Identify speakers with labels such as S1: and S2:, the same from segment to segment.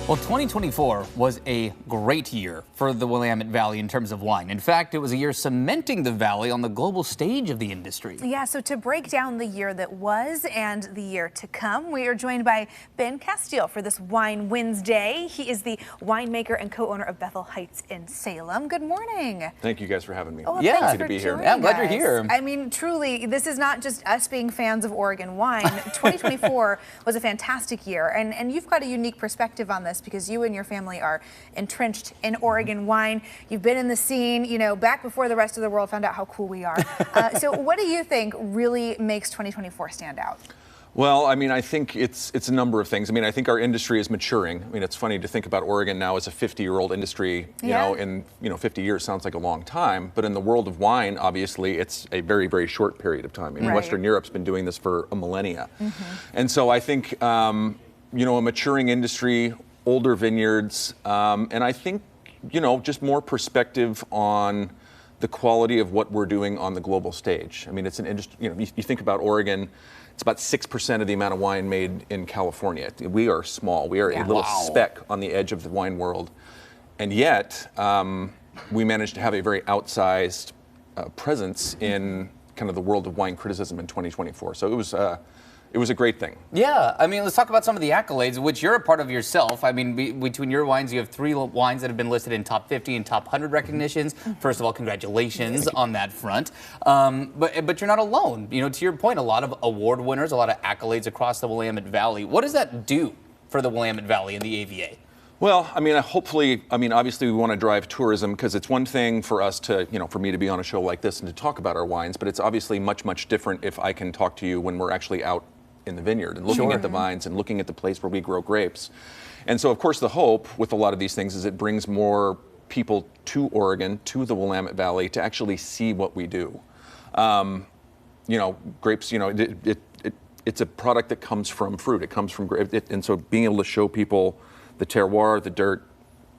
S1: Well, 2024 was a great year for the Willamette Valley in terms of wine. In fact, it was a year cementing the valley on the global stage of the industry.
S2: Yeah, so to break down the year that was and the year to come, we are joined by Ben Castile for this Wine Wednesday. He is the winemaker and co-owner of Bethel Heights in Salem. Good morning.
S3: Thank you guys for having me.
S2: Oh,
S1: yeah,
S2: thanks
S1: good
S2: for
S1: to be here.
S2: joining
S1: Yeah, I'm glad
S2: us.
S1: you're here.
S2: I mean, truly, this is not just us being fans of Oregon wine. 2024 was a fantastic year, and you've got a unique perspective on this because you and your family are entrenched in Oregon wine. You've been in the scene, you know, back before the rest of the world found out how cool we are. So what do you think really makes 2024 stand out?
S3: Well, I mean, I think it's a number of things. I mean, I think our industry is maturing. I mean, it's funny to think about Oregon now as a 50-year-old industry, you know, and 50 years sounds like a long time, but in the world of wine, obviously, it's a very, very short period of time. I mean, Western Europe's been doing this for a millennia. And so I think, you know, a maturing industry, older vineyards, and I think, you know, just more perspective on the quality of what we're doing on the global stage. I mean, it's an industry, you know, you think about Oregon, it's about 6% of the amount of wine made in California. We are small. We are a little speck on the edge of the wine world. And yet, we managed to have a very outsized presence in kind of the world of wine criticism in 2024. So it was a great thing.
S1: Yeah, I mean, let's talk about some of the accolades, which you're a part of yourself. I mean, between your wines, you have 3 wines that have been listed in top 50 and top 100 recognitions. First of all, congratulations on that front. But you're not alone. You know, to your point, a lot of award winners, a lot of accolades across the Willamette Valley. What does that do for the Willamette Valley and the AVA?
S3: Well, I mean, hopefully, I mean, obviously we want to drive tourism because it's one thing for us to, you know, for me to be on a show like this and to talk about our wines, but it's obviously much, much different if I can talk to you when we're actually out in the vineyard and looking at the vines and looking at the place where we grow grapes. And so, of course, the hope with a lot of these things is it brings more people to Oregon, to the Willamette Valley, to actually see what we do. You know, grapes, you know, it's a product that comes from fruit. It comes from grapes. And so being able to show people the terroir, the dirt,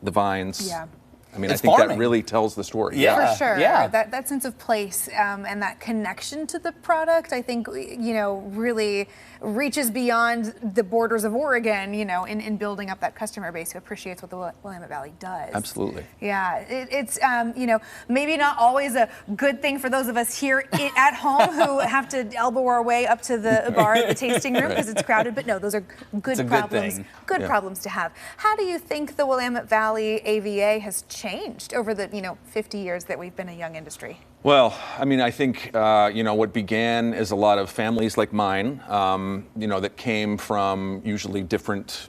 S3: the vines. Yeah. I mean, I think that really tells the story.
S2: Yeah, for sure. Yeah. That sense of place and that connection to the product, I think, you know, really reaches beyond the borders of Oregon, you know, in building up that customer base who appreciates what the Willamette Valley does.
S3: Absolutely.
S2: Yeah, it's, you know, maybe not always a good thing for those of us here at home who have to elbow our way up to the bar at the tasting room because it's crowded, but no, those are good problems. Good problems to have. How do you think the Willamette Valley AVA has changed over the 50 years that we've been a young industry?
S3: Well, I mean, I think you know, what began as a lot of families like mine, you know, that came from usually different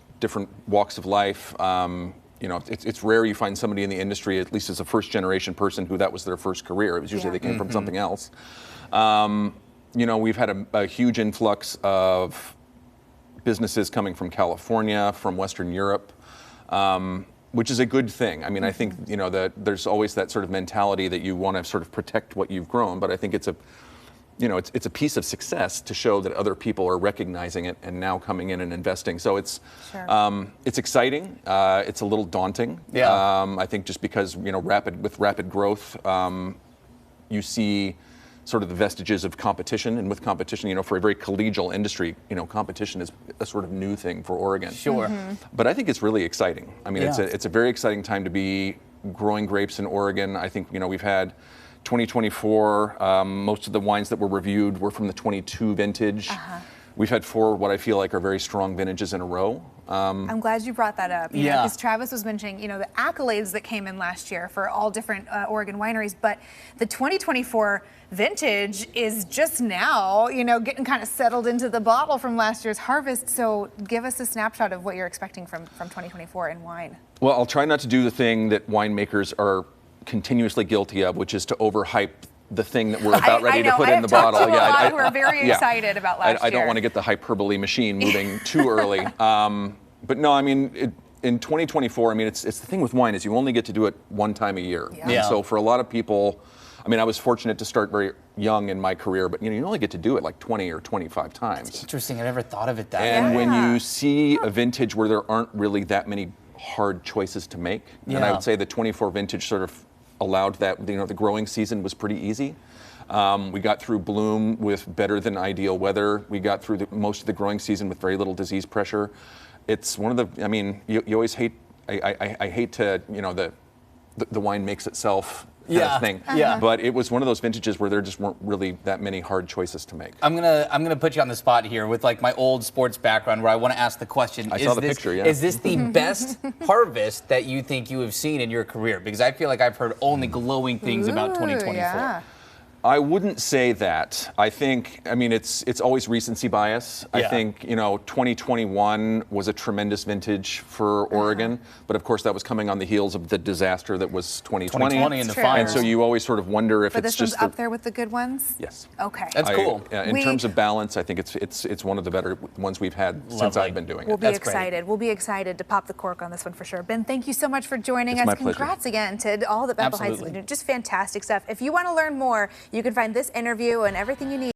S3: walks of life. You know, it's rare you find somebody in the industry, at least as a first-generation person, who that was their first career. It was usually they came from something else. You know, we've had a huge influx of businesses coming from California, from Western Europe. Which is a good thing. I mean, I think, you know, that there's always that sort of mentality that you want to sort of protect what you've grown, but I think it's a, you know, it's a piece of success to show that other people are recognizing it and now coming in and investing. So it's exciting. It's a little daunting. I think just because, you know, rapid growth, you see sort of the vestiges of competition, and with competition, you know, for a very collegial industry, you know, competition is a sort of new thing for Oregon. But I think it's really exciting. I mean, it's a very exciting time to be growing grapes in Oregon. I think, you know, we've had 2024, most of the wines that were reviewed were from the 22 vintage. We've had 4 what I feel like are very strong vintages in a row.
S2: I'm glad you brought that up. Because Travis was mentioning, you know, the accolades that came in last year for all different Oregon wineries, but the 2024 vintage is just now, you know, getting kind of settled into the bottle from last year's harvest. So give us a snapshot of what you're expecting from 2024 in wine.
S3: Well, I'll try not to do the thing that winemakers are continuously guilty of, which is to overhype the thing that we're about ready to put in the bottle.
S2: I we're very excited about last year.
S3: I don't want to get the hyperbole machine moving too early. But no, I mean, in 2024, I mean, it's the thing with wine is you only get to do it one time a year. And so for a lot of people, I mean, I was fortunate to start very young in my career, but you know, you only get to do it like 20 or 25 times.
S1: That's interesting. I never thought of it that way.
S3: And when you see a vintage where there aren't really that many hard choices to make, and I would say the 24 vintage sort of allowed that, you know, the growing season was pretty easy. We got through bloom with better than ideal weather. We got through most of the growing season with very little disease pressure. it's one of the. I mean, you always hate. I hate to, you know, the wine makes itself kind of thing.
S1: Yeah.
S3: But it was one of those vintages where there just weren't really that many hard choices to make.
S1: I'm gonna put you on the spot here with like my old sports background, where I want to ask the question:
S3: I saw the picture. Yeah.
S1: Is this the best harvest that you think you have seen in your career? Because I feel like I've heard only glowing things about 2024.
S2: Yeah.
S3: I wouldn't say that. I think, I mean, it's always recency bias. I think, you know, 2021 was a tremendous vintage for Oregon, but of course that was coming on the heels of the disaster that was 2020.
S1: 2020 and the
S2: True.
S1: fires.
S3: And so you always sort of wonder if
S2: But
S3: it's
S2: this one's
S3: just
S2: up there with the good ones?
S3: Yes.
S2: Okay.
S1: That's cool.
S3: In terms of balance, I think it's one of the better ones we've had since
S1: Lovely.
S3: I've been doing
S2: We'll
S3: it.
S2: be
S1: That's great.
S2: excited. We'll be excited to pop the cork on this one for sure. Ben, thank you so much for joining
S3: It's
S2: us.
S3: my pleasure.
S2: Congrats again to all the Bethel Heights.
S1: Absolutely.
S2: Just fantastic stuff. If you want to learn more, you can find this interview and everything you need